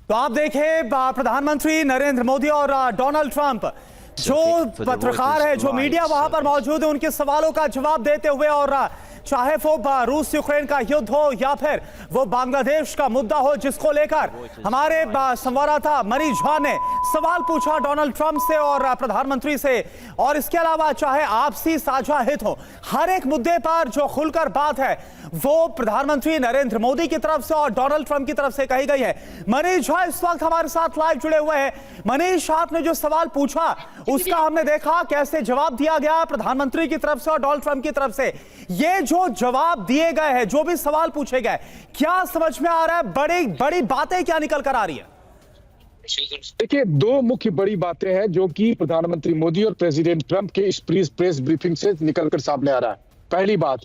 तो आप देखें प्रधानमंत्री नरेंद्र मोदी और डोनाल्ड ट्रंप, जो पत्रकार है, जो मीडिया वहां पर मौजूद है, उनके सवालों का जवाब देते हुए, और चाहे वो रूस यूक्रेन का युद्ध हो या फिर वो बांग्लादेश का मुद्दा हो, जिसको लेकर हमारे संवाददाता मनीष झा ने सवाल पूछा डोनाल्ड ट्रंप से और प्रधानमंत्री से। और इसके अलावा चाहे आपसी साझा हित हो, हर एक मुद्दे पर जो खुलकर बात है वो प्रधानमंत्री नरेंद्र मोदी की तरफ से और डोनाल्ड ट्रंप की तरफ से कही गई है। मनीष झा इस वक्त हमारे साथ लाइव जुड़े हुए हैं। मनीष, आपने जो सवाल पूछा उसका हमने देखा कैसे जवाब दिया गया प्रधानमंत्री की तरफ से और डोनाल्ड ट्रंप की तरफ से। ये जो जवाब दिए गए हैं, जो भी सवाल पूछे गए, क्या समझ में आ रहा है? बड़ी बड़ी बातें क्या निकल कर आ रही है? देखिए, दो मुख्य बड़ी बातें हैं जो कि प्रधानमंत्री मोदी और प्रेसिडेंट ट्रंप के इस प्रेस ब्रीफिंग से निकलकर सामने आ रहा है। पहली बात,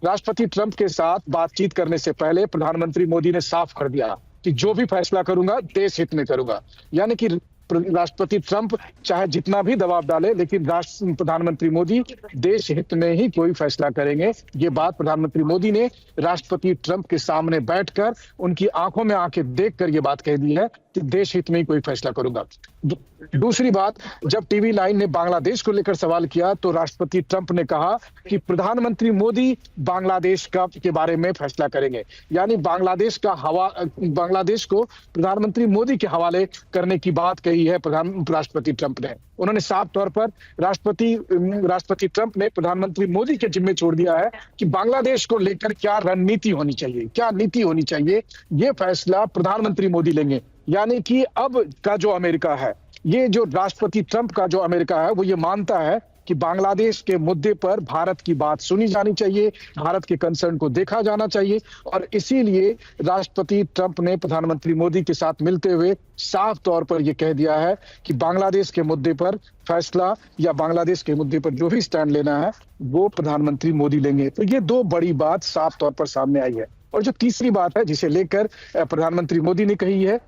राष्ट्रपति ट्रंप के साथ बातचीत करने से पहले प्रधानमंत्री मोदी ने साफ कर दिया कि जो भी फैसला करूंगा देश हित में करूंगा। यानी कि राष्ट्रपति ट्रंप चाहे जितना भी दबाव डाले, लेकिन प्रधानमंत्री मोदी देश हित में ही कोई फैसला करेंगे। ये बात प्रधानमंत्री मोदी ने राष्ट्रपति ट्रंप के सामने बैठकर उनकी आंखों में आंखें देखकर ये बात कह दी है कि देश हित में ही कोई फैसला करूंगा। दूसरी बात, जब टीवी 9 ने बांग्लादेश को लेकर सवाल किया तो राष्ट्रपति ट्रंप ने कहा कि प्रधानमंत्री मोदी बांग्लादेश के बारे में फैसला करेंगे। यानी बांग्लादेश को प्रधानमंत्री मोदी के हवाले करने की बात कही है राष्ट्रपति ट्रंप ने। उन्होंने साफ तौर पर राष्ट्रपति ट्रंप ने प्रधानमंत्री मोदी के जिम्मे छोड़ दिया है कि बांग्लादेश को लेकर क्या रणनीति होनी चाहिए, क्या नीति होनी चाहिए, ये फैसला प्रधानमंत्री मोदी लेंगे। यानी कि अब का जो अमेरिका है, ये जो राष्ट्रपति ट्रंप का जो अमेरिका है, वो ये मानता है कि बांग्लादेश के मुद्दे पर भारत की बात सुनी जानी चाहिए, भारत के कंसर्न को देखा जाना चाहिए। और इसीलिए राष्ट्रपति ट्रंप ने प्रधानमंत्री मोदी के साथ मिलते हुए साफ तौर पर यह कह दिया है कि बांग्लादेश के मुद्दे पर फैसला या बांग्लादेश के मुद्दे पर जो भी स्टैंड लेना है वो प्रधानमंत्री मोदी लेंगे। तो ये दो बड़ी बात साफ तौर पर सामने आई है। और जो तीसरी बात है जिसे लेकर प्रधानमंत्री मोदी ने कही है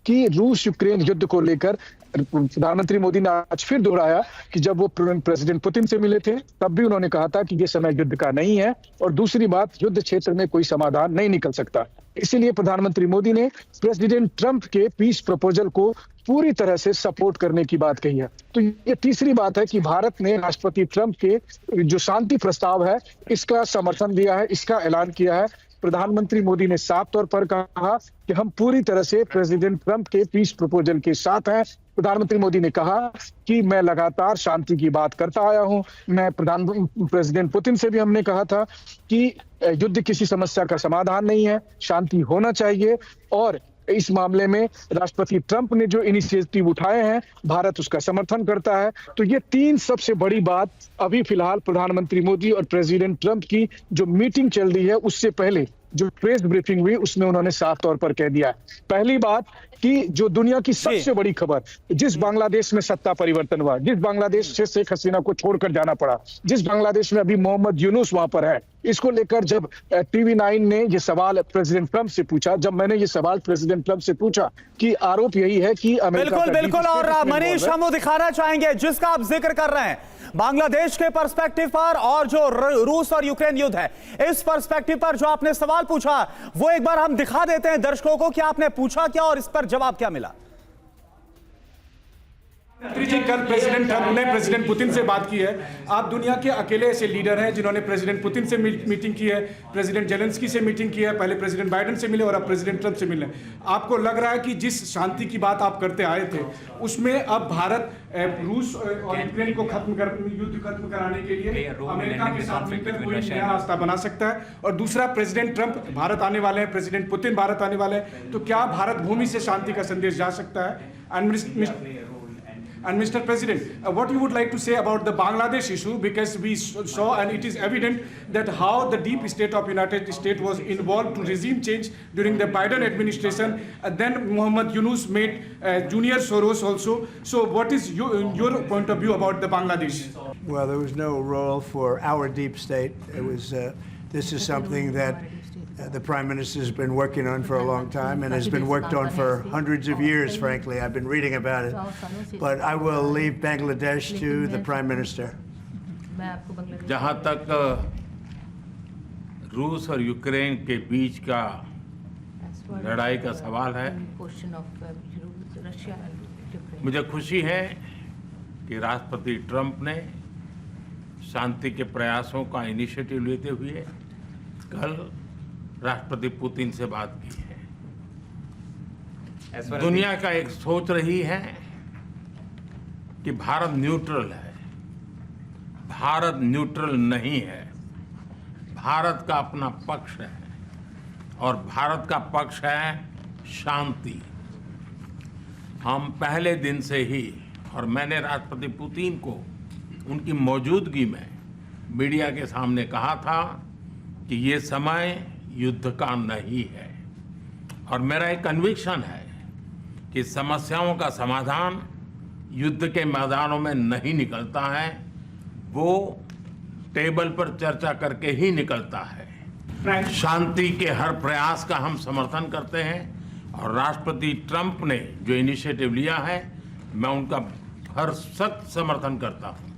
कि रूस यूक्रेन युद्ध को लेकर प्रधानमंत्री मोदी ने आज फिर दोहराया कि जब वो प्रेसिडेंट पुतिन से मिले थे तब भी उन्होंने कहा था कि ये समय युद्ध का नहीं है। और दूसरी बात, युद्ध क्षेत्र में कोई समाधान नहीं निकल सकता। इसीलिए प्रधानमंत्री मोदी ने प्रेसिडेंट ट्रंप के पीस प्रपोजल को पूरी तरह से सपोर्ट करने की बात कही है। तो ये तीसरी बात है कि भारत ने राष्ट्रपति ट्रंप के जो शांति प्रस्ताव है इसका समर्थन दिया है, इसका ऐलान किया है। प्रधानमंत्री मोदी ने साफ तौर पर कहा कि हम पूरी तरह से प्रेसिडेंट ट्रंप के पीस प्रपोजल के साथ हैं। प्रधानमंत्री मोदी ने कहा कि मैं लगातार शांति की बात करता आया हूं। प्रेसिडेंट पुतिन से भी हमने कहा था कि युद्ध किसी समस्या का समाधान नहीं है, शांति होना चाहिए। और इस मामले में राष्ट्रपति ट्रंप ने जो इनिशिएटिव उठाए हैं, भारत उसका समर्थन करता है। तो ये तीन सबसे बड़ी बात अभी फिलहाल प्रधानमंत्री मोदी और प्रेसिडेंट ट्रंप की जो मीटिंग चल रही है उससे पहले जो प्रेस ब्रीफिंग हुई उसमें उन्होंने साफ तौर पर कह दिया है। पहली बात कि जो दुनिया की सबसे बड़ी खबर, जिस बांग्लादेश में सत्ता परिवर्तन हुआ, जिस बांग्लादेश से शेख हसीना को छोड़कर जाना पड़ा, जिस बांग्लादेश में अभी मोहम्मद यूनुस वहां पर है, इसको लेकर जब टीवी 9 ने ये सवाल प्रेसिडेंट ट्रंप से पूछा, जब मैंने ये सवाल प्रेसिडेंट ट्रंप से पूछा कि आरोप यही है कि अमेरिका बिल्कुल और मनीष, हम वो दिखाना चाहेंगे जिसका आप जिक्र कर रहे हैं बांग्लादेश के पर्सपेक्टिव पर और जो रूस और यूक्रेन युद्ध है इस पर्सपेक्टिव पर जो आपने सवाल पूछा वो एक बार हम दिखा देते हैं दर्शकों को कि आपने पूछा क्या और इस पर जवाब क्या मिला। जी, कल प्रेसिडेंट ट्रंप ने प्रेसिडेंट पुतिन से बात की है। आप दुनिया के अकेले ऐसे लीडर हैं जिन्होंने प्रेसिडेंट पुतिन से मीटिंग की है, प्रेसिडेंट जेलेंस्की से मीटिंग की है, पहले प्रेसिडेंट बाइडेन से मिले और अब प्रेसिडेंट ट्रंप से मिले। आपको लग रहा है कि जिस शांति की बात आप करते आए थे उसमें अब भारत रूस और यूक्रेन को युद्ध खत्म कराने के लिए अमेरिका के साथ मिलकर कोई नया रास्ता बना सकता है? और दूसरा, प्रेसिडेंट ट्रंप भारत आने वाले हैं, प्रेसिडेंट पुतिन भारत आने वाले हैं, तो क्या भारत भूमि से शांति का संदेश जा सकता है? And Mr. President, what you would like to say about the Bangladesh issue, because we saw and it is evident that how the deep state of United States was involved to regime change during the Biden administration. Then Mohammed Yunus made Junior Soros also. So what is your point of view about the Bangladesh? Well, there was no role for our deep state. It was this is something that the Prime Minister has been working on for a long time and has been worked on for hundreds of years, frankly. I've been reading about it. But I will leave Bangladesh to the Prime Minister. जहाँ तक रूस और Ukraine के बीच का लड़ाई का सवाल है। मुझे खुशी है कि राष्ट्रपति ट्रंप ने शांति के प्रयासों का इनिशिएटिव लेते हुए कल राष्ट्रपति पुतिन से बात की है। दुनिया का एक सोच रही है कि भारत न्यूट्रल है। भारत न्यूट्रल नहीं है। भारत का अपना पक्ष है और भारत का पक्ष है शांति। हम पहले दिन से ही, और मैंने राष्ट्रपति पुतिन को उनकी मौजूदगी में मीडिया के सामने कहा था कि ये समय युद्ध का नहीं है, और मेरा एक कन्विक्शन है कि समस्याओं का समाधान युद्ध के मैदानों में नहीं निकलता है, वो टेबल पर चर्चा करके ही निकलता है। शांति के हर प्रयास का हम समर्थन करते हैं, और राष्ट्रपति ट्रंप ने जो इनिशिएटिव लिया है मैं उनका हर सख्त समर्थन करता हूं।